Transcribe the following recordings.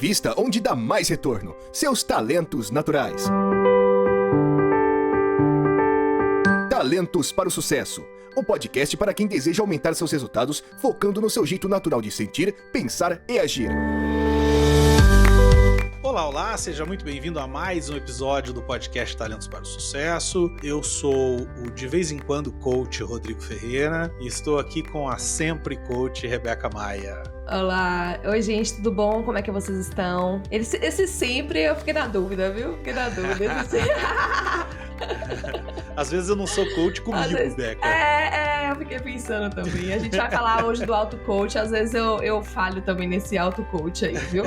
Invista onde dá mais retorno. Seus talentos naturais. Talentos para o Sucesso. Um podcast para quem deseja aumentar seus resultados, focando no seu jeito natural de sentir, pensar e agir. Olá, seja muito bem-vindo a mais um episódio do podcast Talentos para o Sucesso. Eu sou o de vez em quando coach Rodrigo Ferreira e estou aqui com a sempre coach Rebeca Maia. Olá, oi gente, tudo bom? Como é que vocês estão? Esse sempre eu fiquei na dúvida, viu? Às vezes eu não sou coach comigo, vezes, Beca. eu fiquei pensando também. A gente vai falar hoje do auto-coach, às vezes eu falho também nesse auto-coach aí, viu?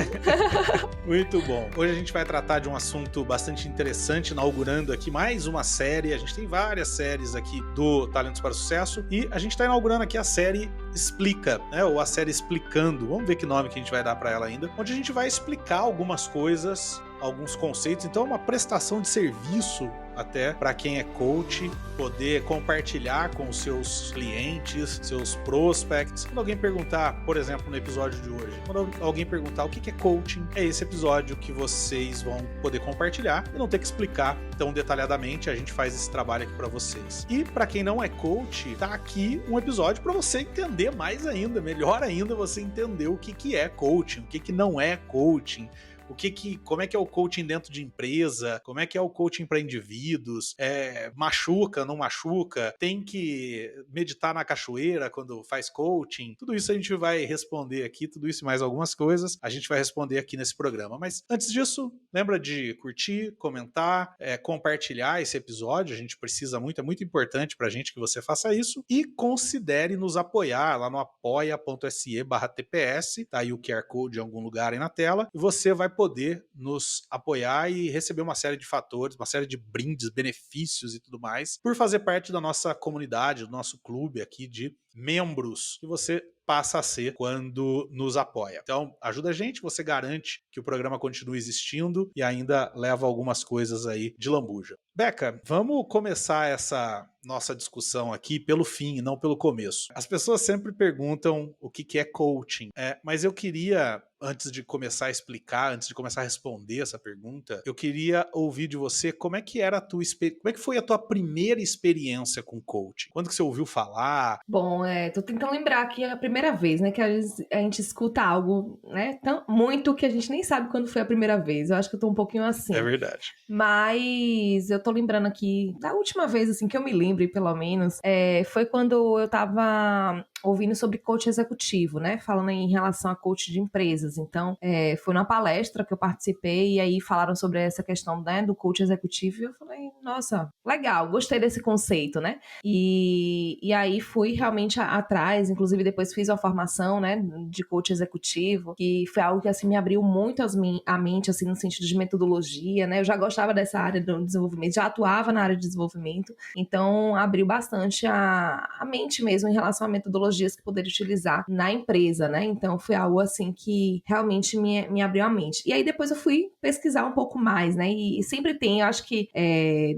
Muito bom. Hoje a gente vai tratar de um assunto bastante interessante, inaugurando aqui mais uma série. A gente tem várias séries aqui do Talentos para o Sucesso e a gente está inaugurando aqui a série Explica, né? Ou a série Explicando. Vamos ver que nome que a gente vai dar para ela ainda. Onde a gente vai explicar algumas coisas, alguns conceitos. Então é uma prestação de serviço até para quem é coach, poder compartilhar com os seus clientes, seus prospects. Quando alguém perguntar, por exemplo, no episódio de hoje, quando alguém perguntar o que é coaching, é esse episódio que vocês vão poder compartilhar e não ter que explicar tão detalhadamente. A gente faz esse trabalho aqui para vocês. E para quem não é coach, tá aqui um episódio para você entender mais ainda, melhor ainda, você entender o que é coaching, o que não é coaching. Como é que é o coaching dentro de empresa, como é que é o coaching para indivíduos, machuca, não machuca, tem que meditar na cachoeira quando faz coaching, tudo isso a gente vai responder aqui, tudo isso e mais algumas coisas a gente vai responder aqui nesse programa. Mas antes disso, lembra de curtir, comentar, compartilhar esse episódio, a gente precisa muito, é muito importante pra gente que você faça isso, e considere nos apoiar lá no apoia.se/TPS, tá aí o QR Code em algum lugar aí na tela, e você vai poder nos apoiar e receber uma série de fatores, uma série de brindes, benefícios e tudo mais, por fazer parte da nossa comunidade, do nosso clube aqui de membros, que você passa a ser quando nos apoia. Então, ajuda a gente, você garante que o programa continue existindo e ainda leva algumas coisas aí de lambuja. Beca, vamos começar essa nossa discussão aqui pelo fim e não pelo começo. As pessoas sempre perguntam o que é coaching, mas eu queria, antes de começar a explicar, antes de começar a responder essa pergunta, eu queria ouvir de você como é que foi a tua primeira experiência com coaching? Quando que você ouviu falar? Bom, tô tentando lembrar aqui a primeira vez, né, que a gente escuta algo, né, muito que a gente nem sabe quando foi a primeira vez. Eu acho que eu tô um pouquinho assim. É verdade. Mas eu tô lembrando aqui, da última vez, assim, que eu me lembre, pelo menos, foi quando eu tava ouvindo sobre coach executivo, né, falando em relação a coach de empresas. Então, foi numa palestra que eu participei e aí falaram sobre essa questão, né, do coach executivo e eu falei, nossa, legal, gostei desse conceito, né, e aí fui realmente atrás, inclusive depois fiz uma formação, né, de coach executivo, que foi algo que, assim, me abriu muito a mente, assim, no sentido de metodologia, né, eu já gostava dessa área do desenvolvimento, já atuava na área de desenvolvimento, então abriu bastante a mente mesmo em relação a metodologias que poderia utilizar na empresa, né, então foi algo, assim, que realmente me abriu a mente. E aí depois eu fui pesquisar um pouco mais, né, e sempre tem, eu acho que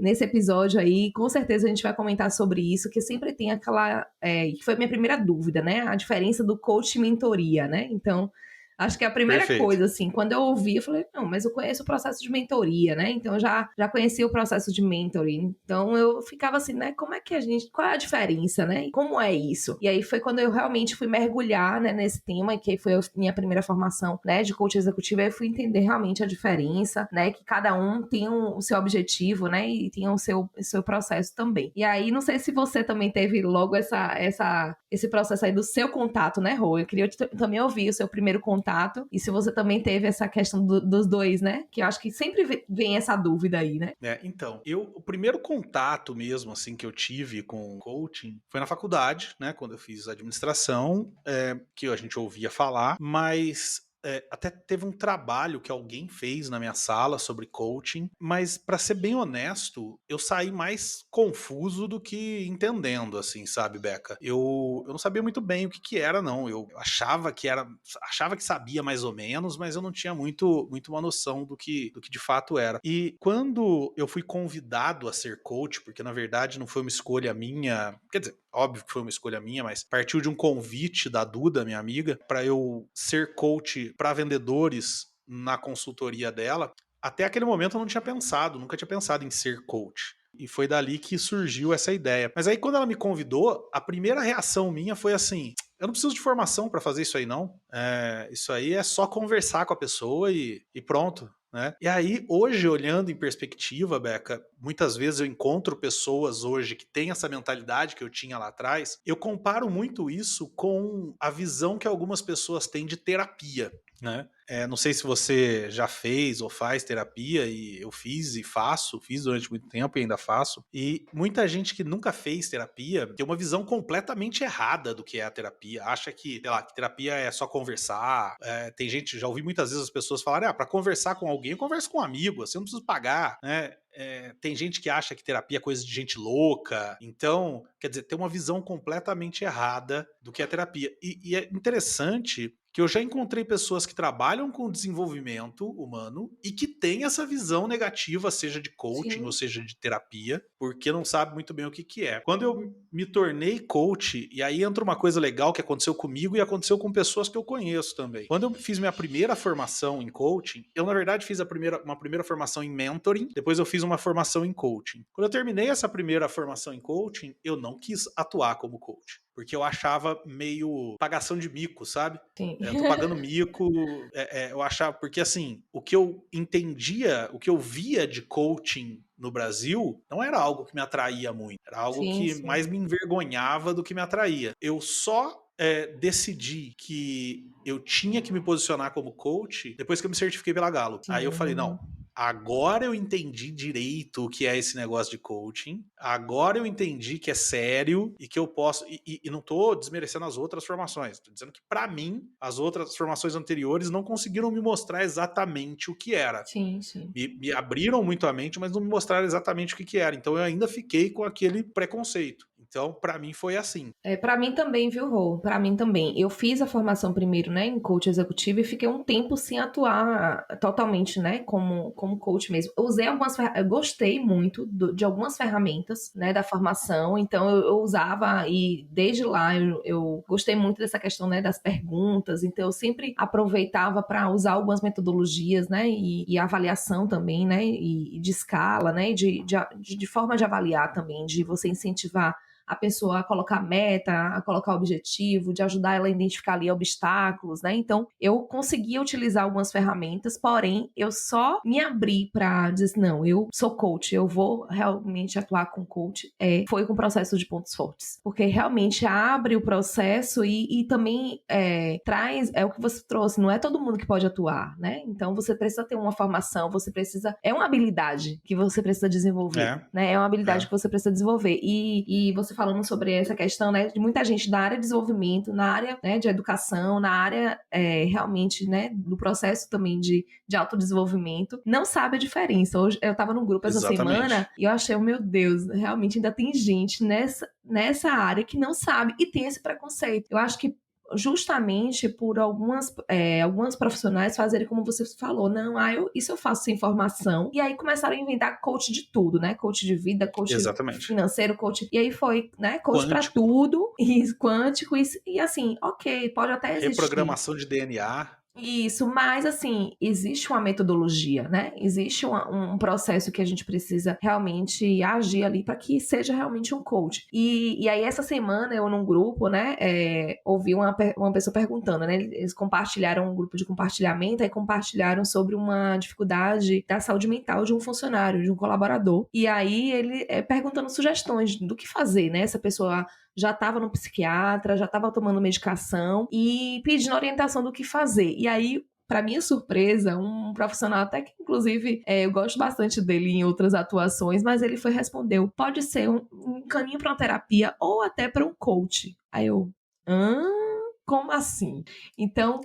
nesse episódio aí, com certeza a gente vai comentar sobre isso, que sempre tem aquela, que foi a minha primeira dúvida, né, a diferença do coach e mentoria, né, então acho que a primeira Perfeito. Coisa, assim, quando eu ouvi, eu falei, não, mas eu conheço o processo de mentoria, né? Então, eu já conheci o processo de mentoring. Então, eu ficava assim, né? Como é que qual é a diferença, né? E como é isso? E aí foi quando eu realmente fui mergulhar, né, nesse tema, que foi a minha primeira formação, né, de coach executivo. Aí eu fui entender realmente a diferença, né? Que cada um tem o seu objetivo, né? E tem o seu processo também. E aí, não sei se você também teve logo esse processo aí do seu contato, né, Rô? Eu queria também ouvir o seu primeiro contato e se você também teve essa questão dos dois, né? Que eu acho que sempre vem essa dúvida aí, né? Então, o primeiro contato mesmo, assim, que eu tive com coaching foi na faculdade, né? Quando eu fiz administração, que a gente ouvia falar, mas até teve um trabalho que alguém fez na minha sala sobre coaching, mas pra ser bem honesto, eu saí mais confuso do que entendendo, assim, sabe, Beca? Eu não sabia muito bem o que era, não. Eu achava que sabia mais ou menos, mas eu não tinha muito uma noção do que de fato era. E quando eu fui convidado a ser coach, porque na verdade não foi uma escolha minha, quer dizer, óbvio que foi uma escolha minha, mas partiu de um convite da Duda, minha amiga, para eu ser coach para vendedores na consultoria dela, até aquele momento eu nunca tinha pensado em ser coach. E foi dali que surgiu essa ideia. Mas aí quando ela me convidou, a primeira reação minha foi assim: eu não preciso de formação para fazer isso aí não. Isso aí é só conversar com a pessoa e pronto. Né? E aí, hoje, olhando em perspectiva, Beca, muitas vezes eu encontro pessoas hoje que têm essa mentalidade que eu tinha lá atrás. Eu comparo muito isso com a visão que algumas pessoas têm de terapia. Né? Não sei se você já fez ou faz terapia, e eu fiz e fiz durante muito tempo e ainda faço. E muita gente que nunca fez terapia tem uma visão completamente errada do que é a terapia. Acha que, sei lá, que terapia é só conversar. Tem gente, já ouvi muitas vezes as pessoas falarem: para conversar com alguém, eu converso com um amigo, assim eu não preciso pagar, né? Tem gente que acha que terapia é coisa de gente louca. Então, quer dizer, tem uma visão completamente errada do que é terapia. E é interessante que eu já encontrei pessoas que trabalham com desenvolvimento humano e que têm essa visão negativa, seja de coaching, sim, ou seja de terapia, porque não sabe muito bem o que é. Quando eu me tornei coach, e aí entra uma coisa legal que aconteceu comigo e aconteceu com pessoas que eu conheço também. Quando eu fiz minha primeira formação em coaching, eu na verdade fiz uma primeira formação em mentoring, depois eu fiz uma formação em coaching. Quando eu terminei essa primeira formação em coaching, eu não quis atuar como coach, porque eu achava meio pagação de mico, sabe? Sim. Eu tô pagando mico, eu achava, porque assim, o que eu entendia, o que eu via de coaching no Brasil, não era algo que me atraía muito, era algo que mais me envergonhava do que me atraía. Eu só decidi que eu tinha que me posicionar como coach depois que eu me certifiquei pela Galo. Aí eu falei, não, agora eu entendi direito o que é esse negócio de coaching, agora eu entendi que é sério e que eu posso, e não tô desmerecendo as outras formações, tô dizendo que pra mim, as outras formações anteriores não conseguiram me mostrar exatamente o que era. Sim, sim. Me abriram muito a mente, mas não me mostraram exatamente o que era, então eu ainda fiquei com aquele preconceito. Então, pra mim foi assim. Pra mim também, viu, Rô? Pra mim também. Eu fiz a formação primeiro, né, em coach executivo e fiquei um tempo sem atuar totalmente, né, como coach mesmo. Eu usei eu gostei muito de algumas ferramentas, né, da formação, então eu usava e desde lá eu gostei muito dessa questão, né, das perguntas, então eu sempre aproveitava para usar algumas metodologias, né, e avaliação também, né, e de escala, né, de forma de avaliar também, de você incentivar a pessoa a colocar meta, a colocar objetivo, de ajudar ela a identificar ali obstáculos, né? Então, eu conseguia utilizar algumas ferramentas, porém, eu só me abri para dizer, não, eu sou coach, eu vou realmente atuar com coach, foi com o processo de pontos fortes. Porque realmente abre o processo e também traz, o que você trouxe, não é todo mundo que pode atuar, né? Então, você precisa ter uma formação, é uma habilidade que você precisa desenvolver, né? É uma habilidade que você precisa desenvolver. E você falando sobre essa questão, né, de muita gente da área de desenvolvimento, na área, né, de educação, na área realmente, né, do processo também de autodesenvolvimento, não sabe a diferença. Hoje eu estava num grupo essa semana e eu achei, meu Deus, realmente ainda tem gente nessa área que não sabe e tem esse preconceito. Eu acho que justamente por algumas profissionais fazerem como você falou, não, isso eu faço sem formação, e aí começaram a inventar coach de tudo, né, coach de vida, coach financeiro, coach, e aí foi, né, coach pra tudo, e quântico, e assim, ok, pode até existir. Reprogramação de DNA. Isso, mas assim, existe uma metodologia, né? Existe um processo que a gente precisa realmente agir ali para que seja realmente um coach. E aí, essa semana, eu num grupo, né, ouvi uma pessoa perguntando, né? Eles compartilharam um grupo de compartilhamento e compartilharam sobre uma dificuldade da saúde mental de um funcionário, de um colaborador. E aí, ele perguntando sugestões do que fazer, né? Essa pessoa já estava no psiquiatra, já estava tomando medicação e pedindo orientação do que fazer. E aí, para minha surpresa, um profissional até que, inclusive, eu gosto bastante dele em outras atuações, mas ele respondeu, pode ser um caminho para uma terapia ou até para um coach. Aí eu, como assim? Então,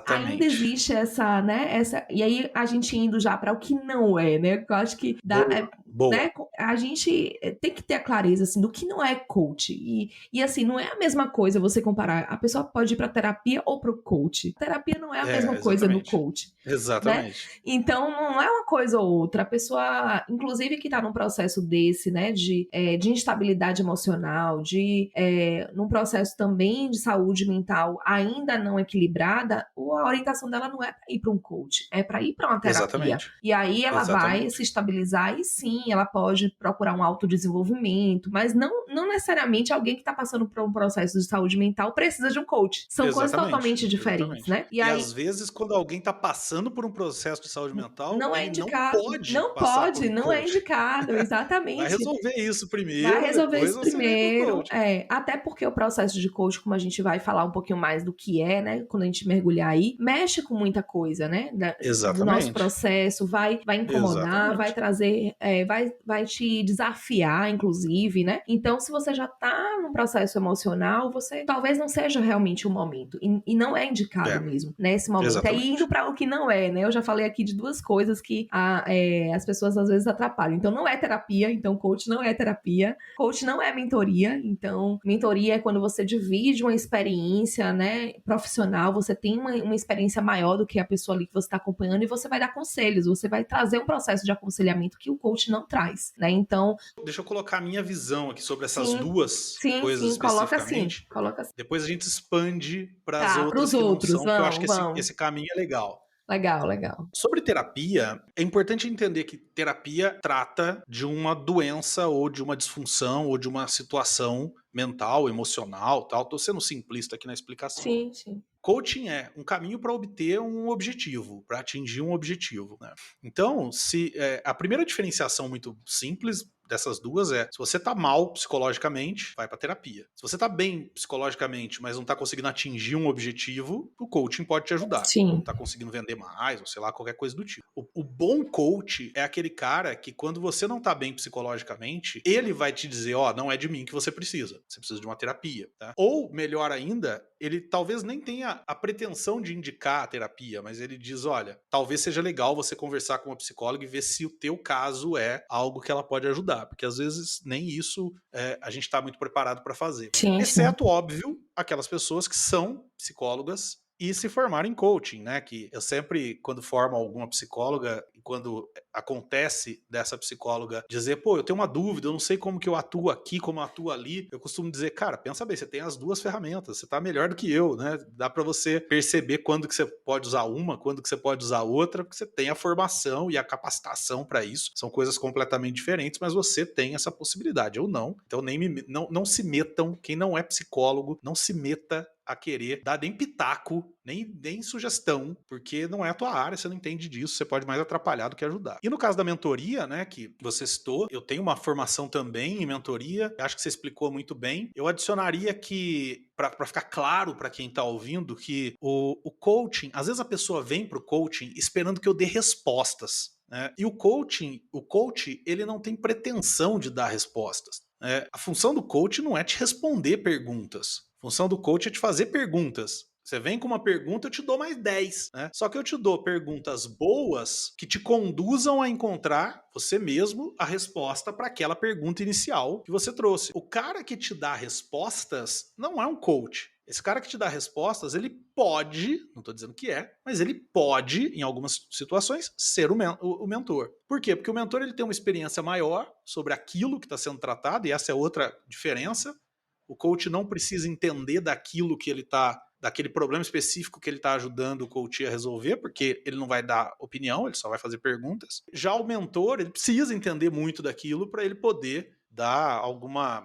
ainda existe essa, né? E aí a gente indo já para o que não é, né? Eu acho que dá, boa. Né, a gente tem que ter a clareza, assim, do que não é coach. E assim, não é a mesma coisa você comparar. A pessoa pode ir pra terapia ou pro coach. Terapia não é a mesma coisa do Exatamente. coach, né? Exatamente. Então, não é uma coisa ou outra. A pessoa, inclusive, que tá num processo desse, né, de instabilidade emocional, num processo também de saúde mental ainda não equilibrada, a orientação dela não é para ir para um coach, é para ir para uma terapia. Exatamente. E aí ela vai Exatamente. se estabilizar e sim, ela pode procurar um autodesenvolvimento, mas não necessariamente alguém que está passando por um processo de saúde mental precisa de um coach. São coisas totalmente diferentes, Exatamente. né? E às vezes, quando alguém está passando por um processo de saúde mental, não é ele não indicado, pode não passar por pode, um não é coach. indicado, Vai exatamente. resolver isso Vai primeiro, resolver depois isso você vem pro primeiro, coach. até porque o processo de coach, como a gente vai falar um pouquinho mais do que é, né, quando a gente mergulhar aí, mexe com muita coisa, né, do nosso Exatamente. processo, vai incomodar, vai Exatamente. trazer, vai te desafiar, inclusive, né, então se você já tá num processo emocional, você talvez não seja realmente o momento, e não é indicado É, mesmo, nesse momento, aí indo exatamente. para o que não é, né, eu já falei aqui de duas coisas que as pessoas às vezes atrapalham, então não é terapia, então coach não é terapia, coach não é mentoria, então mentoria é quando você divide uma experiência, né, profissional, você tem uma experiência maior do que a pessoa ali que você está acompanhando e você vai dar conselhos, você vai trazer um processo de aconselhamento que o coach não traz, né, então... Deixa eu colocar a minha visão aqui sobre essas Sim, duas sim, coisas sim, coloca assim, especificamente. coloca assim. Depois a gente expande para as Tá, para outras os que não outros, são, porque eu acho que vamos. esse caminho é legal. Legal, legal. Sobre terapia, é importante entender que terapia trata de uma doença ou de uma disfunção ou de uma situação mental, emocional, tal. Tô sendo simplista aqui na explicação. Sim, sim. Coaching é um caminho para obter um objetivo, para atingir um objetivo, né? Então, a primeira diferenciação muito simples dessas duas é: se você tá mal psicologicamente, vai pra terapia. Se você tá bem psicologicamente, mas não tá conseguindo atingir um objetivo, o coaching pode te ajudar. Não Sim. tá conseguindo vender mais, ou sei lá, qualquer coisa do tipo. O bom coach é aquele cara que, quando você não tá bem psicologicamente, ele vai te dizer: ó, não é de mim que você precisa de uma terapia, tá? Ou, melhor ainda, ele talvez nem tenha a pretensão de indicar a terapia, mas ele diz: olha, talvez seja legal você conversar com uma psicóloga e ver se o teu caso é algo que ela pode ajudar, porque às vezes nem isso a gente está muito preparado para fazer. Sim, Exceto, óbvio, aquelas pessoas que são psicólogas e se formaram em coaching, né? Que eu sempre, quando formo alguma psicóloga, e quando acontece dessa psicóloga dizer: pô, eu tenho uma dúvida, eu não sei como que eu atuo aqui, como eu atuo ali, eu costumo dizer: cara, pensa bem, você tem as duas ferramentas, você tá melhor do que eu, né? Dá para você perceber quando que você pode usar uma, quando que você pode usar outra, porque você tem a formação e a capacitação para isso. São coisas completamente diferentes, mas você tem essa possibilidade, eu não. Então não se metam, quem não é psicólogo, não se meta a querer dar nem pitaco, nem sugestão, porque não é a tua área, você não entende disso, você pode mais atrapalhar do que ajudar. E no caso da mentoria, né, que você citou, eu tenho uma formação também em mentoria, acho que você explicou muito bem. Eu adicionaria que, para ficar claro para quem está ouvindo, que o coaching, às vezes a pessoa vem pro coaching esperando que eu dê respostas, né? E o coach, ele não tem pretensão de dar respostas. A função do coach não é te responder perguntas. A função do coach é te fazer perguntas. Você vem com uma pergunta, eu te dou mais 10, né? Só que eu te dou perguntas boas que te conduzam a encontrar você mesmo a resposta para aquela pergunta inicial que você trouxe. O cara que te dá respostas não é um coach. Esse cara que te dá respostas, ele pode, não estou dizendo que é, mas ele pode, em algumas situações, ser o mentor. Por quê? Porque o mentor ele tem uma experiência maior sobre aquilo que está sendo tratado, e essa é outra diferença. O coach não precisa entender daquilo que ele está, daquele problema específico que ele está ajudando o coach a resolver, porque ele não vai dar opinião, ele só vai fazer perguntas. Já o mentor, ele precisa entender muito daquilo para ele poder dar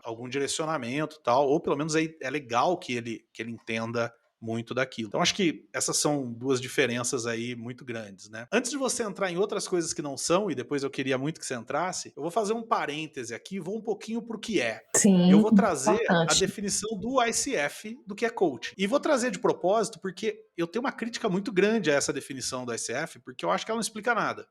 algum direcionamento e tal, ou pelo menos é legal que ele entenda muito daquilo. Então acho que essas são duas diferenças aí muito grandes, né? Antes de você entrar em outras coisas que não são, e depois eu queria muito que você entrasse, eu vou fazer um parêntese aqui, vou um pouquinho pro que é. Sim, E eu vou trazer importante. a definição do ICF do que é coach. E vou trazer de propósito porque eu tenho uma crítica muito grande a essa definição do ICF, porque eu acho que ela não explica nada.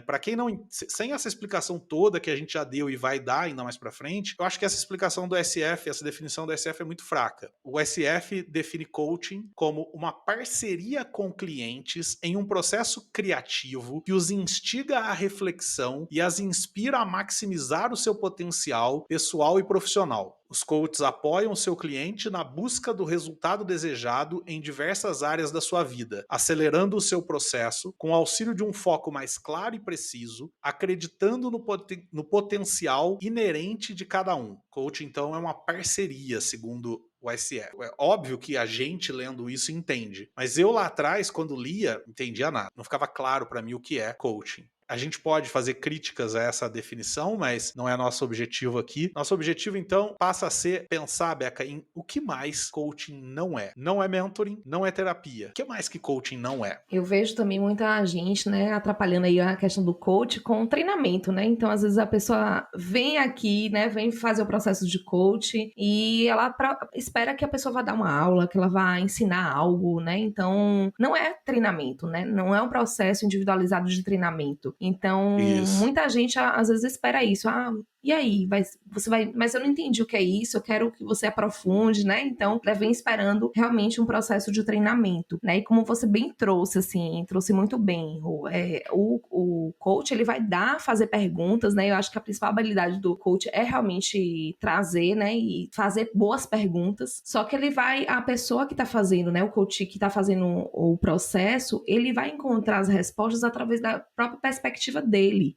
Para quem não... Sem essa explicação toda que a gente já deu e vai dar ainda mais para frente, eu acho que essa explicação do SF, essa definição do SF é muito fraca. O SF define coaching como uma parceria com clientes em um processo criativo que os instiga à reflexão e as inspira a maximizar o seu potencial pessoal e profissional. Os coaches apoiam o seu cliente na busca do resultado desejado em diversas áreas da sua vida, acelerando o seu processo com o auxílio de um foco mais claro e preciso, acreditando no potencial inerente de cada um. Coaching, então, é uma parceria, segundo o SF. É óbvio que a gente lendo isso entende, mas eu lá atrás, quando lia, não entendia nada. Não ficava claro para mim o que é coaching. A gente pode fazer críticas a essa definição, mas não é nosso objetivo aqui. Nosso objetivo, então, passa a ser pensar, Beca, em o que mais coaching não é. Não é mentoring, não é terapia. O que mais que coaching não é? Eu vejo também muita gente, né, atrapalhando aí a questão do coach com treinamento, né? Então, às vezes a pessoa vem aqui, né, vem fazer o processo de coach e ela espera que a pessoa vá dar uma aula, que ela vá ensinar algo, né? Então, não é treinamento, né? Não é um processo individualizado de treinamento. Então, muita gente às vezes espera isso. E aí, você vai... Mas eu não entendi o que é isso, eu quero que você aprofunde, né? Então, vem esperando realmente um processo de treinamento, né? E como você bem trouxe, assim, trouxe muito bem, o coach, ele vai fazer perguntas, né? Eu acho que a principal habilidade do coach é realmente trazer, né? E fazer boas perguntas. Só que a pessoa que tá fazendo, né? O coach que tá fazendo o processo, ele vai encontrar as respostas através da própria perspectiva dele,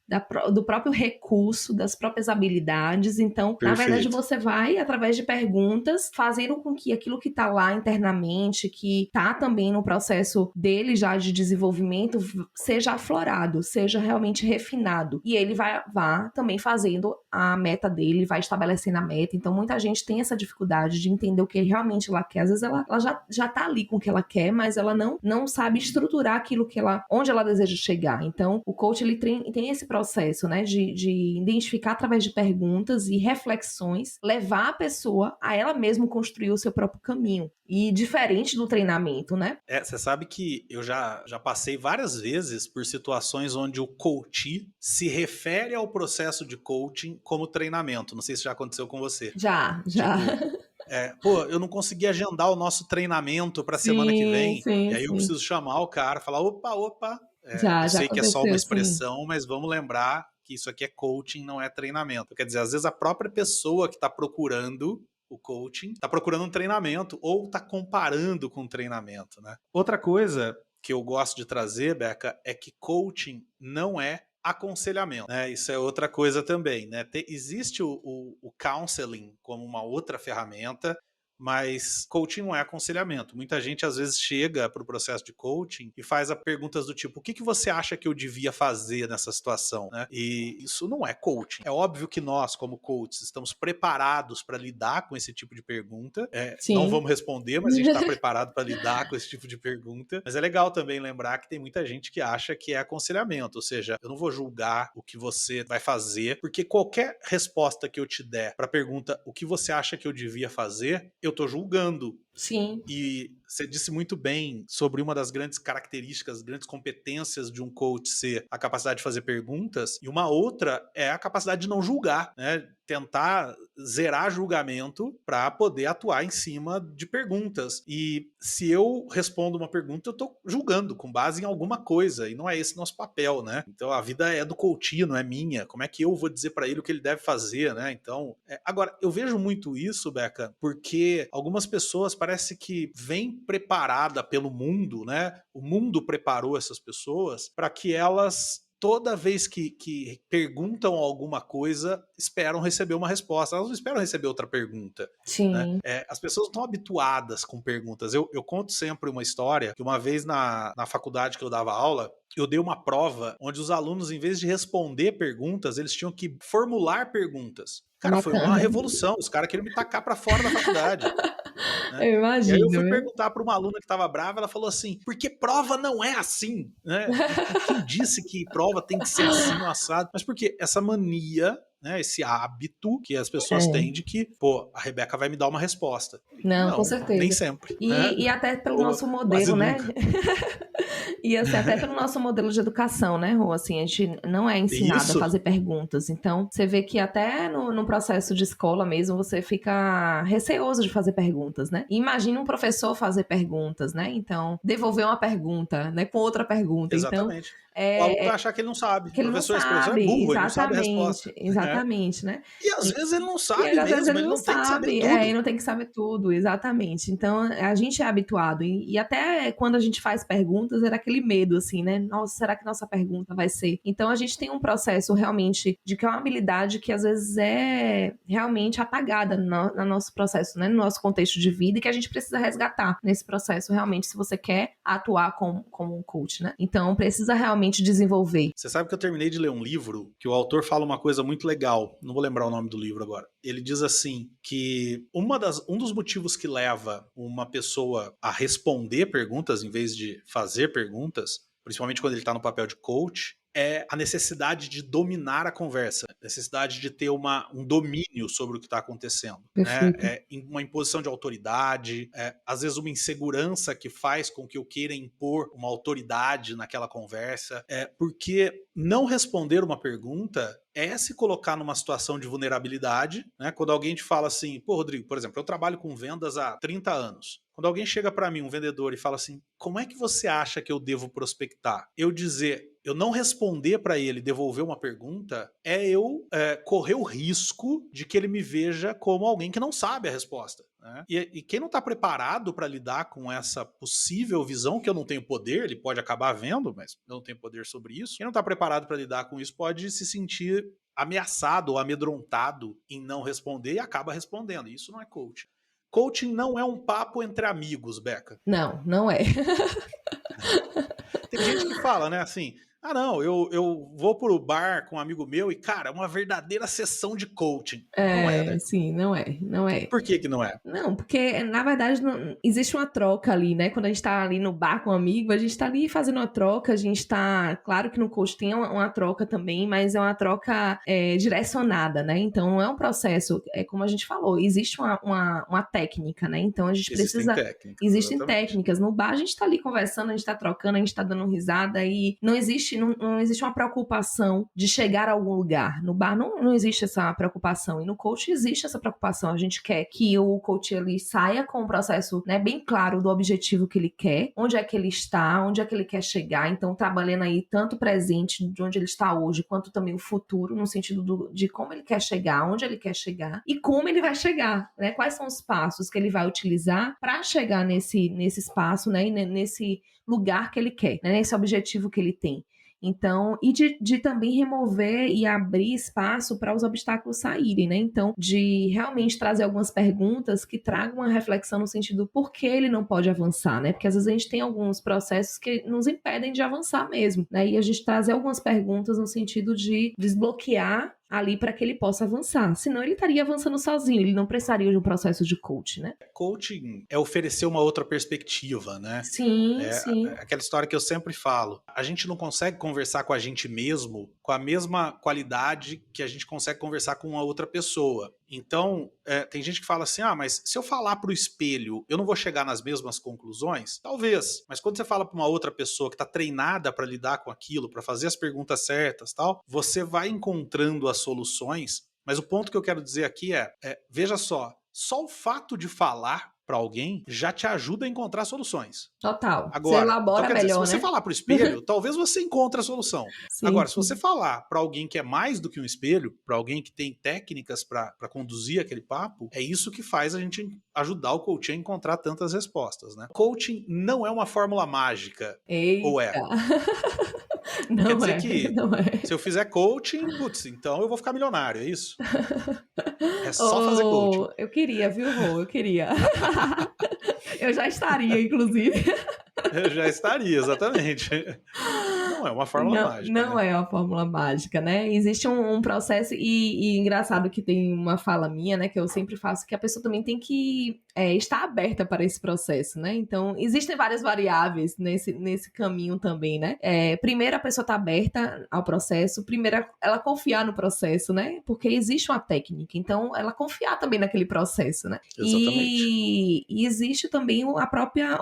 do próprio recurso, das próprias habilidades. Então, Perfeito. Na verdade, você vai, através de perguntas, fazendo com que aquilo que tá lá internamente, que tá também no processo dele já de desenvolvimento, seja aflorado, seja realmente refinado. E ele vai também fazendo a meta dele, vai estabelecendo a meta. Então, muita gente tem essa dificuldade de entender o que realmente ela quer. Às vezes, ela já tá ali com o que ela quer, mas ela não sabe estruturar aquilo onde ela deseja chegar. Então, o coach, ele tem esse processo, né, de identificar através de perguntas e reflexões, levar a pessoa a ela mesma construir o seu próprio caminho. E diferente do treinamento, né? Você sabe que eu já passei várias vezes por situações onde o coach se refere ao processo de coaching como treinamento. Não sei se já aconteceu com você. Já. Tipo, eu não consegui agendar o nosso treinamento para semana que vem. Sim, e aí eu preciso chamar o cara, falar, opa. Eu sei que é só uma expressão, mas vamos lembrar que isso aqui é coaching, não é treinamento. Quer dizer, às vezes a própria pessoa que está procurando o coaching está procurando um treinamento ou está comparando com um treinamento, né? Outra coisa que eu gosto de trazer, Beca, é que coaching não é aconselhamento, né? Isso é outra coisa também, né? Existe o counseling como uma outra ferramenta, mas coaching não é aconselhamento. Muita gente às vezes chega para o processo de coaching e faz perguntas do tipo, o que você acha que eu devia fazer nessa situação? Né? E isso não é coaching. É óbvio que nós, como coaches, estamos preparados para lidar com esse tipo de pergunta. Não vamos responder, mas a gente está preparado para lidar com esse tipo de pergunta. Mas é legal também lembrar que tem muita gente que acha que é aconselhamento, ou seja, eu não vou julgar o que você vai fazer, porque qualquer resposta que eu te der para a pergunta, o que você acha que eu devia fazer, eu tô julgando. Sim. E você disse muito bem sobre uma das grandes características, grandes competências de um coach ser a capacidade de fazer perguntas, e uma outra é a capacidade de não julgar, né? Tentar zerar julgamento para poder atuar em cima de perguntas. E se eu respondo uma pergunta, eu tô julgando com base em alguma coisa, e não é esse nosso papel, né? Então a vida é do coach, não é minha. Como é que eu vou dizer para ele o que ele deve fazer, né? Então, agora, eu vejo muito isso, Beca, porque algumas pessoas parece que vêm preparada pelo mundo, né? O mundo preparou essas pessoas para que elas, toda vez que perguntam alguma coisa, esperam receber uma resposta. Elas não esperam receber outra pergunta. Sim. Né? As pessoas estão habituadas com perguntas. Eu conto sempre uma história que uma vez na faculdade que eu dava aula, eu dei uma prova onde os alunos, em vez de responder perguntas, eles tinham que formular perguntas. Cara, foi uma revolução. Os caras queriam me tacar para fora da faculdade. Né? Eu imagino. E aí eu fui perguntar para uma aluna que estava brava, ela falou assim, porque prova não é assim, né? Quem disse que prova tem que ser assim, no assado? Mas porque essa mania, né, esse hábito que as pessoas têm de que, a Rebeca vai me dar uma resposta. Não, com certeza. Nem sempre. E até pelo nosso modelo, né? E assim, até pelo nosso modelo de educação, né, Rô? Assim, a gente não é ensinado Isso. a fazer perguntas. Então, você vê que até no processo de escola mesmo, você fica receoso de fazer perguntas, né? E imagina um professor fazer perguntas, né? Então, devolver uma pergunta, né, com outra pergunta. Então, Exatamente. O aluno vai achar que ele não sabe. que ele não Esse professor é sabe, burro, ele não sabe a resposta. exatamente, né? E às vezes ele não sabe Às vezes mesmo, ele ele não não tem que saber sabe, tudo. e não tem que saber tudo, exatamente. Então, a gente é habituado, e até quando a gente faz perguntas, era aquele medo, assim, né? Nossa, será que nossa pergunta vai ser? Então, a gente tem um processo realmente de que é uma habilidade que às vezes é realmente apagada no nosso processo, né? No nosso contexto de vida, e que a gente precisa resgatar nesse processo, realmente, se você quer atuar como um coach, né? Então, precisa realmente desenvolver. Você sabe que eu terminei de ler um livro que o autor fala uma coisa muito legal, não vou lembrar o nome do livro agora. Ele diz assim, que um dos motivos que leva uma pessoa a responder perguntas em vez de fazer perguntas, principalmente quando ele está no papel de coach, é a necessidade de dominar a conversa, necessidade de ter um domínio sobre o que está acontecendo. Né? Uma imposição de autoridade, às vezes uma insegurança que faz com que eu queira impor uma autoridade naquela conversa, porque não responder uma pergunta é se colocar numa situação de vulnerabilidade, né? Quando alguém te fala assim, pô, Rodrigo, por exemplo, eu trabalho com vendas há 30 anos. Quando alguém chega para mim, um vendedor, e fala assim, como é que você acha que eu devo prospectar? Eu não responder para ele, devolver uma pergunta, eu correr o risco de que ele me veja como alguém que não sabe a resposta. Né? E quem não está preparado para lidar com essa possível visão, que eu não tenho poder, ele pode acabar vendo, mas eu não tenho poder sobre isso. Quem não está preparado para lidar com isso pode se sentir ameaçado ou amedrontado em não responder e acaba respondendo. Isso não é coaching. Coaching não é um papo entre amigos, Beca. Não, não é. Tem gente que fala, né, assim, não, eu vou pro bar com um amigo meu e, cara, é uma verdadeira sessão de coaching. Não é, né? Sim, não é. Por que não é? Não, porque, na verdade, não, existe uma troca ali, né? Quando a gente tá ali no bar com um amigo, a gente tá ali fazendo uma troca, a gente tá... Claro que no coach tem uma troca também, mas é uma troca direcionada, né? Então, é um processo, como a gente falou, existe uma técnica, né? Então, a gente precisa... Existem técnicas. No bar, a gente tá ali conversando, a gente tá trocando, a gente tá dando risada e não existe uma preocupação de chegar a algum lugar. No bar não existe essa preocupação. E no coach existe essa preocupação. A gente quer que o coach ele saia com o processo, né, bem claro do objetivo que ele quer, onde é que ele está, onde é que ele quer chegar. Então, trabalhando aí tanto o presente, de onde ele está hoje, quanto também o futuro, no sentido de como ele quer chegar, onde ele quer chegar e como ele vai chegar, né? Quais são os passos que ele vai utilizar para chegar nesse espaço, né, e nesse lugar que ele quer, né, nesse objetivo que ele tem. Então, e de também remover e abrir espaço para os obstáculos saírem, né? Então, de realmente trazer algumas perguntas que tragam uma reflexão no sentido por que ele não pode avançar, né? Porque às vezes a gente tem alguns processos que nos impedem de avançar mesmo, né? E a gente trazer algumas perguntas no sentido de desbloquear ali para que ele possa avançar. Senão ele estaria avançando sozinho, ele não precisaria de um processo de coach, né? Coaching é oferecer uma outra perspectiva, né? Sim. Aquela história que eu sempre falo. A gente não consegue conversar com a gente mesmo com a mesma qualidade que a gente consegue conversar com uma outra pessoa. Então, tem gente que fala assim, mas se eu falar pro espelho, eu não vou chegar nas mesmas conclusões? Talvez, mas quando você fala para uma outra pessoa que está treinada para lidar com aquilo, para fazer as perguntas certas, tal, você vai encontrando as soluções, mas o ponto que eu quero dizer aqui veja só o fato de falar para alguém já te ajuda a encontrar soluções. Total. Agora, você elabora então, melhor, se você falar pro espelho, talvez você encontre a solução. Agora, se você falar para alguém que é mais do que um espelho, para alguém que tem técnicas para conduzir aquele papo, é isso que faz a gente ajudar o coaching a encontrar tantas respostas, né? Coaching não é uma fórmula mágica. Eita. Ou é? Quer dizer que se eu fizer coaching, então eu vou ficar milionário, é isso? É só fazer coaching. Eu queria, viu, Rô? Eu queria. Eu já estaria, inclusive. Eu já estaria, exatamente. não é uma fórmula mágica. Não, né? é uma fórmula mágica, né? Existe um processo, e engraçado que tem uma fala minha, né, que eu sempre faço, que a pessoa também tem que estar aberta para esse processo, né? Então, existem várias variáveis nesse caminho também, né? Primeiro, a pessoa tá aberta ao processo, primeiro, ela confiar no processo, né? Porque existe uma técnica, então, ela confiar também naquele processo, né? Exatamente. E existe também o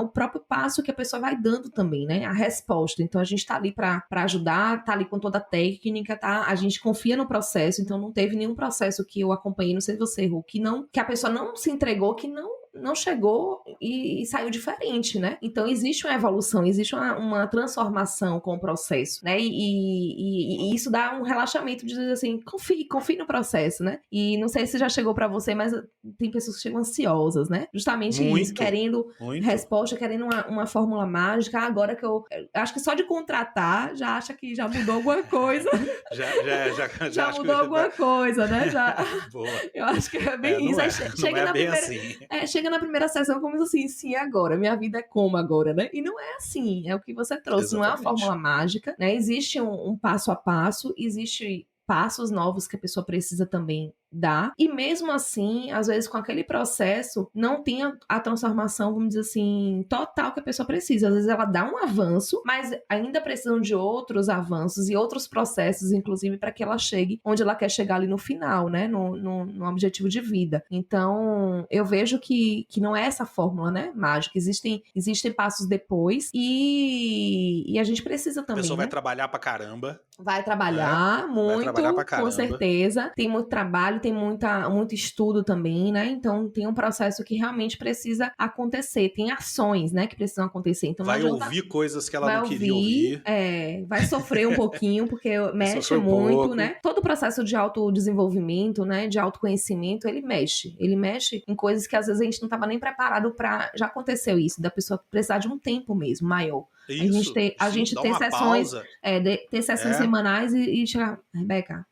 próprio passo que a pessoa vai dando também, né? A resposta. Então, a gente tá ali para ajudar, tá ali com toda a técnica, tá? A gente confia no processo, então não teve nenhum processo que eu acompanhei, não sei se você errou, que a pessoa não se entregou, que não chegou e saiu diferente, né? Então existe uma evolução, existe uma transformação com o processo, né? E isso dá um relaxamento de dizer assim, confie no processo, né? E não sei se já chegou para você, mas tem pessoas que chegam ansiosas, né? Justamente isso, querendo resposta, querendo uma fórmula mágica. Agora que eu acho que só de contratar já acha que já mudou alguma coisa. já mudou alguma coisa, né? Boa. Eu acho que é bem isso. Chega na primeira, assim. Chega na primeira sessão como assim, sim, agora, minha vida é como agora, né? E não é assim, é o que você trouxe, Exatamente. Não é uma fórmula mágica, né? Existe um passo a passo, existe passos novos que a pessoa precisa também dar, e mesmo assim, às vezes com aquele processo, não tem a transformação, vamos dizer assim, total que a pessoa precisa. Às vezes ela dá um avanço, mas ainda precisam de outros avanços e outros processos, inclusive, para que ela chegue onde ela quer chegar ali no final, né, no objetivo de vida. Então, eu vejo que não é essa fórmula, né, mágica. Existem passos depois e a gente precisa também, A pessoa vai né? trabalhar pra caramba. Vai trabalhar muito, vai trabalhar pra caramba. Com certeza. Tem muito trabalho, tem muito estudo também, né? Então tem um processo que realmente precisa acontecer. Tem ações, né, que precisam acontecer. Então vai ouvir coisas que ela não queria ouvir. Vai sofrer um pouquinho, porque mexe muito, né? Todo o processo de autodesenvolvimento, né, de autoconhecimento, ele mexe. Ele mexe em coisas que às vezes a gente não estava nem preparado para. Já aconteceu isso, da pessoa precisar de um tempo mesmo maior. Isso, a gente ter sessões, ter sessões semanais e chegar, Rebeca,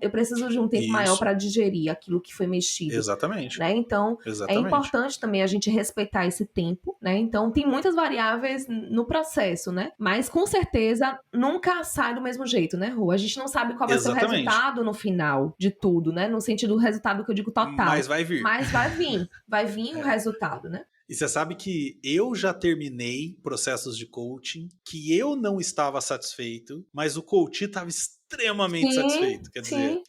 eu preciso de um tempo maior para digerir aquilo que foi mexido. Exatamente. Né? Então, é importante também a gente respeitar esse tempo, né? Então, tem muitas variáveis no processo, né? Mas, com certeza, nunca sai do mesmo jeito, né, Rô? A gente não sabe qual vai ser o resultado no final de tudo, né? No sentido do resultado que eu digo total. Mas vai vir. Mas vai vir. Vai vir o resultado, né? E você sabe que eu já terminei processos de coaching que eu não estava satisfeito, mas o coach estava extremamente satisfeito. Quer dizer,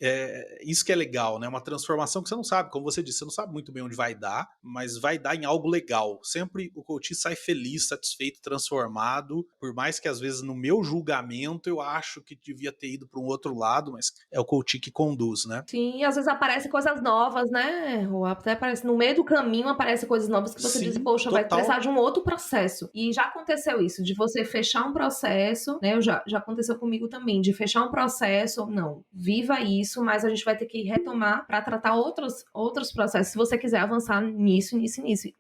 isso que é legal, né? Uma transformação que você não sabe, como você disse, você não sabe muito bem onde vai dar, mas vai dar em algo legal. Sempre o coach sai feliz, satisfeito, transformado, por mais que às vezes no meu julgamento eu acho que devia ter ido para um outro lado, mas é o coach que conduz, né? Sim, e às vezes aparecem coisas novas, né? Ou até aparece no meio do caminho, aparecem coisas novas que você diz, poxa, vai precisar de um outro processo. E já aconteceu isso, de você fechar um processo, né? Já aconteceu comigo também, de fechar um processo, não, viva isso, mas a gente vai ter que retomar para tratar outros processos, se você quiser avançar nisso,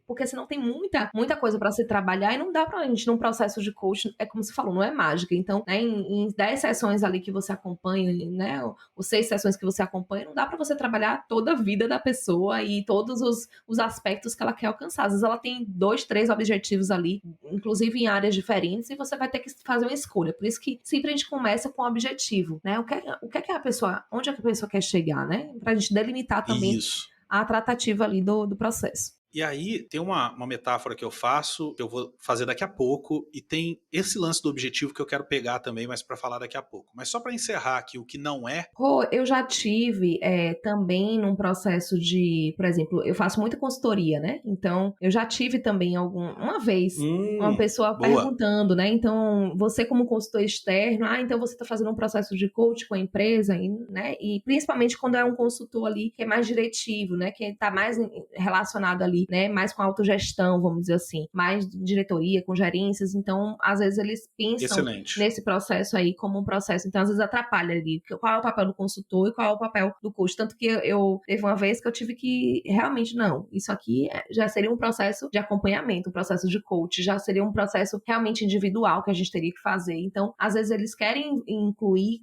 porque senão tem muita coisa para se trabalhar e não dá pra gente, num processo de coaching, é como você falou, não é mágica. Então, né, em 10 sessões ali que você acompanha, né, ou 6 sessões que você acompanha, não dá para você trabalhar toda a vida da pessoa e todos os aspectos que ela quer alcançar. Às vezes ela tem 2, 3 objetivos ali, inclusive em áreas diferentes, e você vai ter que fazer uma escolha. Por isso que sempre a gente começa com o objetivo, né? Onde é que a pessoa quer chegar, né? Pra gente delimitar também a tratativa ali do processo. E aí tem uma metáfora que eu faço, que eu vou fazer daqui a pouco, e tem esse lance do objetivo que eu quero pegar também, mas para falar daqui a pouco. Mas só para encerrar aqui o que não é... Eu já tive também num processo de, por exemplo, eu faço muita consultoria, né? Então, eu já tive também uma vez uma pessoa perguntando, né? Então, você como consultor externo, então você tá fazendo um processo de coach com a empresa, né? E principalmente quando é um consultor ali que é mais diretivo, né? Que tá mais relacionado ali, né, mais com autogestão, vamos dizer assim, mais diretoria, com gerências. Então, às vezes eles pensam nesse processo aí como um processo, então às vezes atrapalha ali, qual é o papel do consultor e qual é o papel do coach, tanto que eu teve uma vez que eu tive que, realmente, não, isso aqui já seria um processo de acompanhamento, um processo de coach, já seria um processo realmente individual que a gente teria que fazer. Então, às vezes eles querem incluir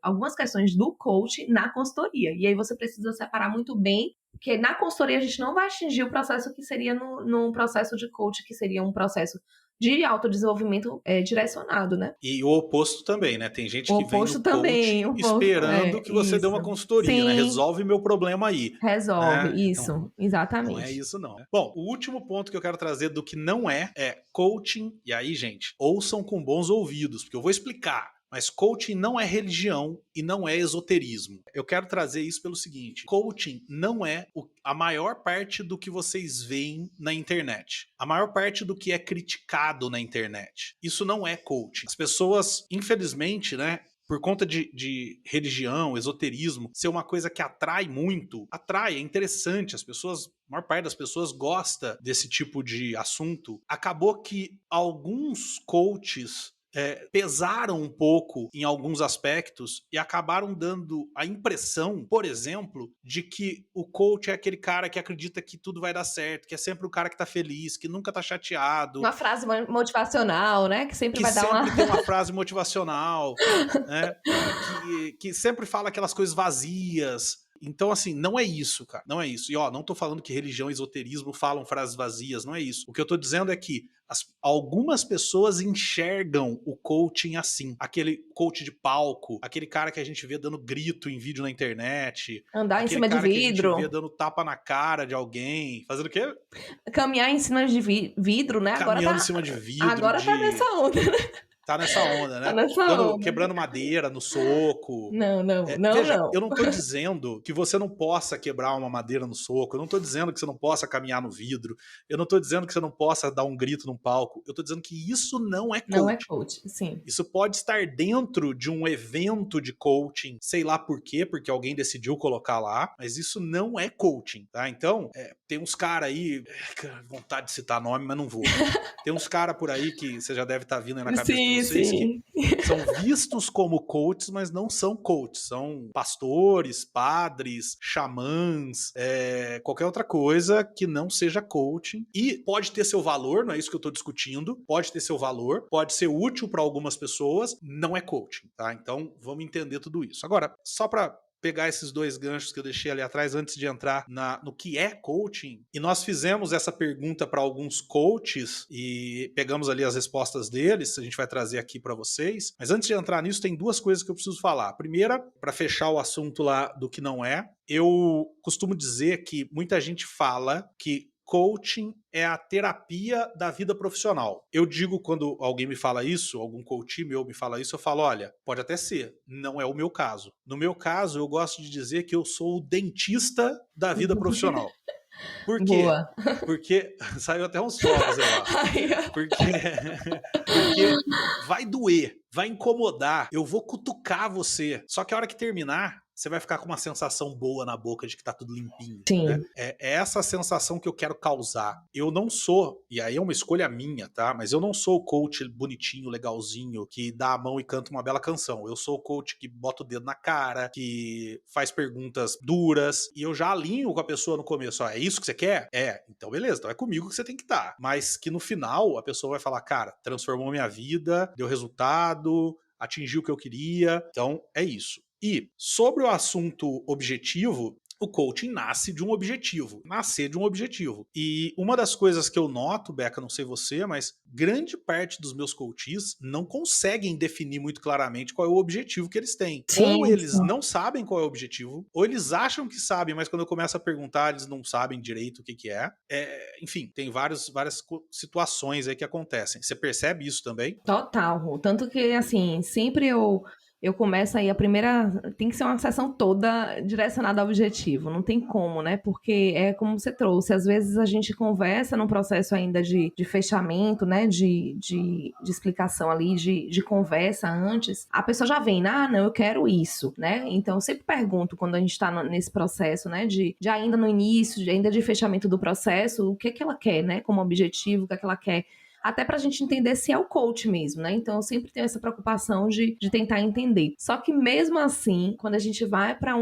algumas questões do coach na consultoria, e aí você precisa separar muito bem, porque na consultoria a gente não vai atingir o processo que seria num processo de coach, que seria um processo de autodesenvolvimento direcionado, né? E o oposto também, né? Tem gente O que vem oposto no também, coach o oposto, esperando que você dê uma isso. consultoria, né? Sim, Resolve meu problema aí. resolve, Né? isso, Não é exatamente. isso, não. Bom, o último ponto que eu quero trazer do que não é coaching. E aí, gente, ouçam com bons ouvidos, porque eu vou explicar. Mas coaching não é religião e não é esoterismo. Eu quero trazer isso pelo seguinte: coaching não é a maior parte do que vocês veem na internet. A maior parte do que é criticado na internet. Isso não é coaching. As pessoas, infelizmente, né? Por conta de religião, esoterismo, ser uma coisa que atrai muito, é interessante, a maior parte das pessoas gosta desse tipo de assunto. Acabou que alguns coaches pesaram um pouco em alguns aspectos e acabaram dando a impressão, por exemplo, de que o coach é aquele cara que acredita que tudo vai dar certo, que é sempre o cara que tá feliz, que nunca tá chateado. Uma frase motivacional, né? Que sempre vai dar uma... tem uma frase motivacional, né? Que sempre fala aquelas coisas vazias. Então, assim, não é isso, cara. Não é isso. E, ó, não tô falando que religião e esoterismo falam frases vazias, não é isso. O que eu tô dizendo é que algumas pessoas enxergam o coaching assim. Aquele coach de palco, aquele cara que a gente vê dando grito em vídeo na internet. Andar em cima de vidro. Aquele cara que a gente vê dando tapa na cara de alguém. Fazendo o quê? Caminhar em cima de vidro, né? Caminhando em cima de vidro. Agora tá nessa onda, né? Tá nessa onda, né? Tá nessa onda. Quebrando madeira no soco. Não. Veja, eu não tô dizendo que você não possa quebrar uma madeira no soco. Eu não tô dizendo que você não possa caminhar no vidro. Eu não tô dizendo que você não possa dar um grito num palco. Eu tô dizendo que isso não é coaching. Não é coaching, sim. Isso pode estar dentro de um evento de coaching, sei lá por quê, porque alguém decidiu colocar lá, mas isso não é coaching, tá? Então, tem uns caras aí, vontade de citar nome, mas não vou. Tem uns caras por aí que você já deve estar vindo aí na cabeça de vocês, sim. Que são vistos como coaches, mas não são coaches. São pastores, padres, xamãs, qualquer outra coisa que não seja coaching. E pode ter seu valor, não é isso que eu tô discutindo, pode ter seu valor, pode ser útil para algumas pessoas, não é coaching, tá? Então, vamos entender tudo isso. Agora, só para pegar esses dois ganchos que eu deixei ali atrás antes de entrar no que é coaching, e nós fizemos essa pergunta para alguns coaches e pegamos ali as respostas deles, a gente vai trazer aqui para vocês, mas antes de entrar nisso tem duas coisas que eu preciso falar. A primeira, para fechar o assunto lá do que não é, eu costumo dizer que muita gente fala que coaching é a terapia da vida profissional. Eu digo, quando alguém me fala isso, algum coach meu me fala isso, eu falo, olha, pode até ser, não é o meu caso. No meu caso, eu gosto de dizer que eu sou o dentista da vida profissional. Por quê? Boa. Porque saiu até uns fogos aí lá. Porque vai doer, vai incomodar, eu vou cutucar você. Só que a hora que terminar, você vai ficar com uma sensação boa na boca de que tá tudo limpinho. Sim. Né? É essa sensação que eu quero causar. Eu não sou, e aí é uma escolha minha, tá? Mas eu não sou o coach bonitinho, legalzinho, que dá a mão e canta uma bela canção. Eu sou o coach que bota o dedo na cara, que faz perguntas duras, e eu já alinho com a pessoa no começo. Ó, é isso que você quer? Então beleza, então é comigo que você tem que estar. Mas que no final a pessoa vai falar, cara, transformou minha vida, deu resultado, atingiu o que eu queria. Então é isso. E sobre o assunto objetivo, o coaching nasce de um objetivo, nascer de um objetivo. E uma das coisas que eu noto, Beca, não sei você, mas grande parte dos meus coaches não conseguem definir muito claramente qual é o objetivo que eles têm. Sim, ou eles não sabem qual é o objetivo, ou eles acham que sabem, mas quando eu começo a perguntar, eles não sabem direito o que é. Enfim, tem várias situações aí que acontecem. Você percebe isso também? Total. Tanto que, assim, sempre eu começo aí, a primeira tem que ser uma sessão toda direcionada ao objetivo, não tem como, né? Porque é como você trouxe, às vezes a gente conversa num processo ainda de fechamento, né? De explicação ali, de conversa antes, a pessoa já vem, não, eu quero isso, né? Então eu sempre pergunto quando a gente tá nesse processo, né? De ainda no início, ainda de fechamento do processo, o que ela quer, né? Como objetivo, o que ela quer. Até pra gente entender se é o coach mesmo, né? Então eu sempre tenho essa preocupação de tentar entender. Só que mesmo assim, quando a gente vai pra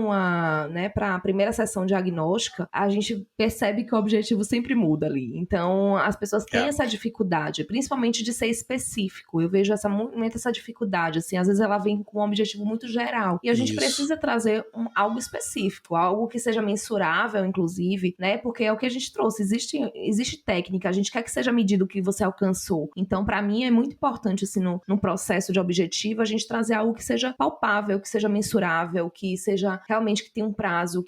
pra primeira sessão diagnóstica, a gente percebe que o objetivo sempre muda ali. Então as pessoas têm essa dificuldade, principalmente de ser específico. Eu vejo muito essa dificuldade, assim, às vezes ela vem com um objetivo muito geral. E a gente precisa trazer algo específico, algo que seja mensurável, inclusive, né? Porque é o que a gente trouxe. Existe técnica, a gente quer que seja medido o que você alcança alcançou. Então, para mim, é muito importante, assim, no processo de objetivo, a gente trazer algo que seja palpável, que seja mensurável, que seja realmente que tenha um prazo,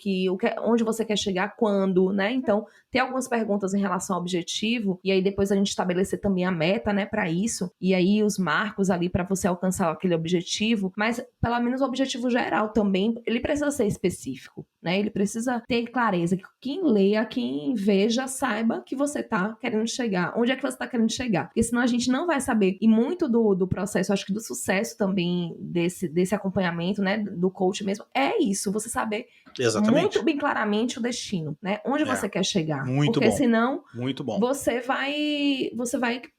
onde você quer chegar, quando, né? Então, tem algumas perguntas em relação ao objetivo, e aí depois a gente estabelecer também a meta, né, para isso, e aí os marcos ali para você alcançar aquele objetivo, mas pelo menos o objetivo geral também, ele precisa ser específico, né? Ele precisa ter clareza, que quem leia, quem veja, saiba que você tá querendo chegar, onde é que você tá querendo chegar, porque senão a gente não vai saber, e muito do processo, acho que do sucesso também desse acompanhamento, né, do coach mesmo, é isso, você saber muito bem claramente o destino, né? Onde você quer chegar. Muito porque bom. Senão muito bom. Você vai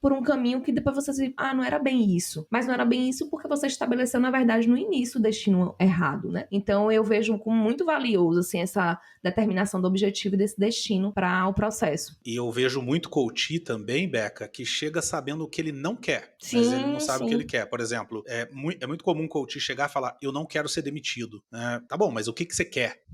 por um caminho que depois você diz, não era bem isso. Mas não era bem isso porque você estabeleceu, na verdade, no início o destino errado, né? Então eu vejo como muito valioso, assim, essa determinação do objetivo e desse destino para o processo. E eu vejo muito coach também, Beca, que chega sabendo o que ele não quer, sim, mas ele não sabe sim. o que ele quer. Por exemplo, é muito comum um coach chegar e falar, eu não quero ser demitido. Tá bom, mas o que você quer?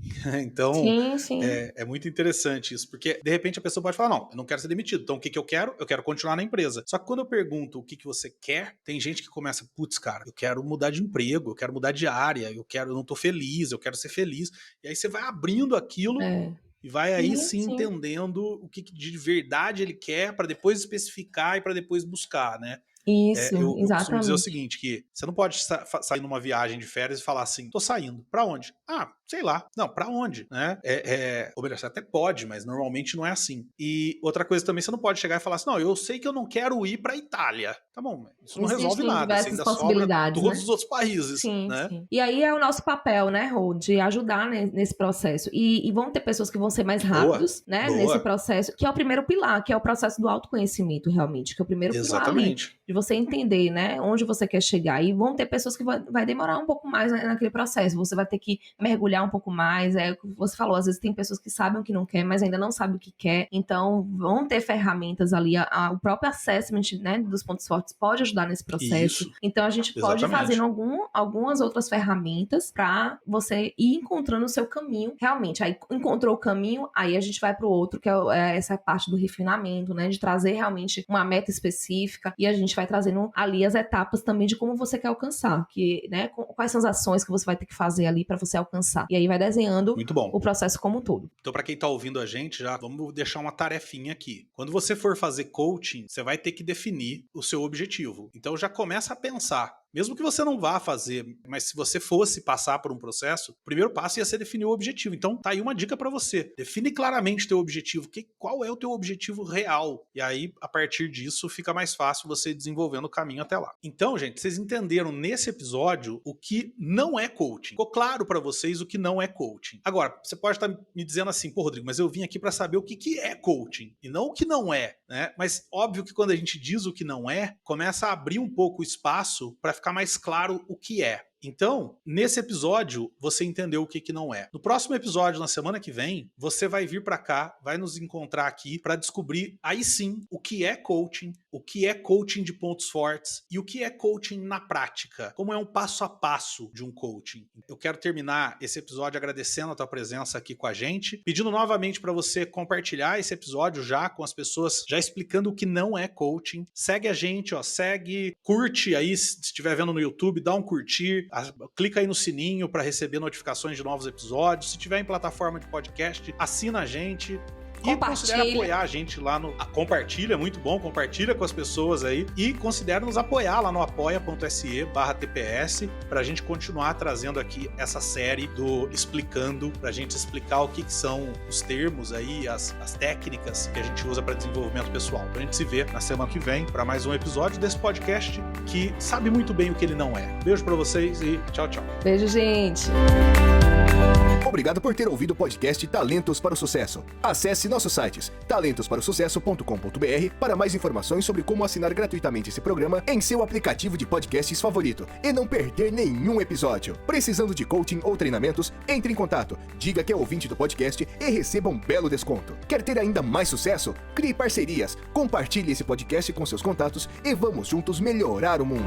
Então, sim. É muito interessante isso, porque de repente a pessoa pode falar, não, eu não quero ser demitido, então o que eu quero? Eu quero continuar na empresa. Só que quando eu pergunto o que você quer, tem gente que começa, putz, cara, eu quero mudar de emprego, eu quero mudar de área, eu não tô feliz, eu quero ser feliz. E aí você vai abrindo aquilo e vai aí sim entendendo o que de verdade ele quer para depois especificar e para depois buscar, né? Isso, eu exatamente. costumo dizer o seguinte, que você não pode sair numa viagem de férias e falar assim, tô saindo, pra onde? Sei lá. Não, pra onde? Né? Ou melhor, você até pode, mas normalmente não é assim. E outra coisa também, você não pode chegar e falar assim, não, eu sei que eu não quero ir pra Itália. Tá bom, isso não resolve nada, você ainda sobra todos os outros países. Sim, né? sim. E aí é o nosso papel, né, Rô, de ajudar nesse processo. E vão ter pessoas que vão ser mais rápidos, né, nesse processo, que é o primeiro pilar, que é o processo do autoconhecimento, realmente, que é o primeiro pilar ali, de você entender, né, onde você quer chegar. E vão ter pessoas que vai demorar um pouco mais naquele processo, você vai ter que mergulhar um pouco mais, você falou, às vezes tem pessoas que sabem o que não quer, mas ainda não sabem o que quer, então vão ter ferramentas ali, o próprio assessment, né, dos pontos fortes pode ajudar nesse processo. Isso. Então a gente pode ir fazendo algumas outras ferramentas para você ir encontrando o seu caminho, realmente. Aí encontrou o caminho, aí a gente vai pro outro, que é essa parte do refinamento, né, de trazer realmente uma meta específica, e a gente vai trazendo ali as etapas também de como você quer alcançar, que, né, quais são as ações que você vai ter que fazer ali para você alcançar. E aí vai desenhando o processo como um todo. Então, para quem tá ouvindo a gente, já vamos deixar uma tarefinha aqui. Quando você for fazer coaching, você vai ter que definir o seu objetivo. Então já começa a pensar. Mesmo que você não vá fazer, mas se você fosse passar por um processo, o primeiro passo ia ser definir o objetivo. Então tá aí uma dica para você. Define claramente teu objetivo. Qual é o teu objetivo real? E aí, a partir disso, fica mais fácil você desenvolvendo o caminho até lá. Então, gente, vocês entenderam nesse episódio o que não é coaching. Ficou claro para vocês o que não é coaching. Agora, você pode estar me dizendo assim, pô, Rodrigo, mas eu vim aqui para saber o que é coaching e não o que não é, né? Mas óbvio que quando a gente diz o que não é, começa a abrir um pouco o espaço para ficar mais claro o que é. Então, nesse episódio, você entendeu o que não é. No próximo episódio, na semana que vem, você vai vir para cá, vai nos encontrar aqui para descobrir, aí sim, o que é coaching de pontos fortes e o que é coaching na prática. Como é um passo a passo de um coaching. Eu quero terminar esse episódio agradecendo a tua presença aqui com a gente, pedindo novamente para você compartilhar esse episódio já com as pessoas, já explicando o que não é coaching. Segue a gente, curte aí, se estiver vendo no YouTube, dá um curtir. Clica aí no sininho para receber notificações de novos episódios. Se tiver em plataforma de podcast, assina a gente. E considere apoiar a gente lá no... Compartilha, muito bom, compartilha com as pessoas aí. E considere nos apoiar lá no apoia.se/TPS pra gente continuar trazendo aqui essa série do Explicando, pra gente explicar o que são os termos aí, as técnicas que a gente usa para desenvolvimento pessoal. A gente se vê na semana que vem para mais um episódio desse podcast que sabe muito bem o que ele não é. Beijo pra vocês e tchau, tchau. Beijo, gente. Obrigado por ter ouvido o podcast Talentos para o Sucesso. Acesse nossos sites talentosparosucesso.com.br para mais informações sobre como assinar gratuitamente esse programa em seu aplicativo de podcasts favorito e não perder nenhum episódio. Precisando de coaching ou treinamentos? Entre em contato, diga que é ouvinte do podcast e receba um belo desconto. Quer ter ainda mais sucesso? Crie parcerias, compartilhe esse podcast com seus contatos e vamos juntos melhorar o mundo.